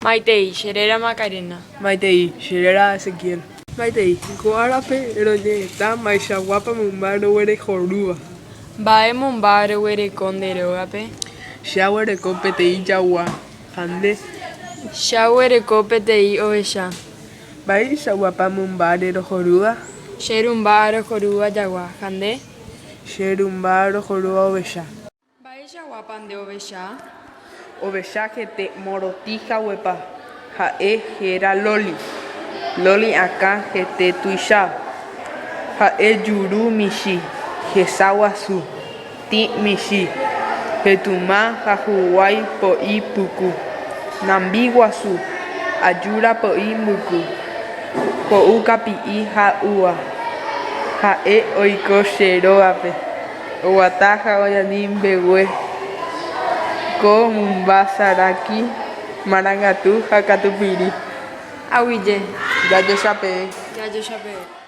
Maitei, Sherera Macarena. Maitei, Sherera Ezequiel. Maitei, Coarape, Eroñeta, Maixaguapa, Mumbaro, Werejorúa. Bae Mumbaro, Wereconderogape. Shawereko, Petei, Yawa. Ande. Shawereko, Petei, Ovecha. Bai, Shaguapa, Mumbare, Rojorúa. Sherumbaro, Jorúa, Yagua. Hande. Sherumbaro, Jorúa, Ovecha. Bae Yaguapan de Ovecha. Ovecha, Gete, Morotija, Huepa. Jae, Gera, Loli. Loli, acá, Gete, Tuisha. Jae, Yuru, Mishi. Gesawasu. Ti, Mishi. Getuma, Jajuguay, Poi, Puku. Nambiguasu. Ayura, Poi, Muku. Pou, Capi, Jaua. Jae, Oiko, Sheroape. Oataja, Oyanim, Begue. Ko, Mumbasaraki. Marangatu, Hakatupiri. Aguille. Yayo Chape. Yayo Chape.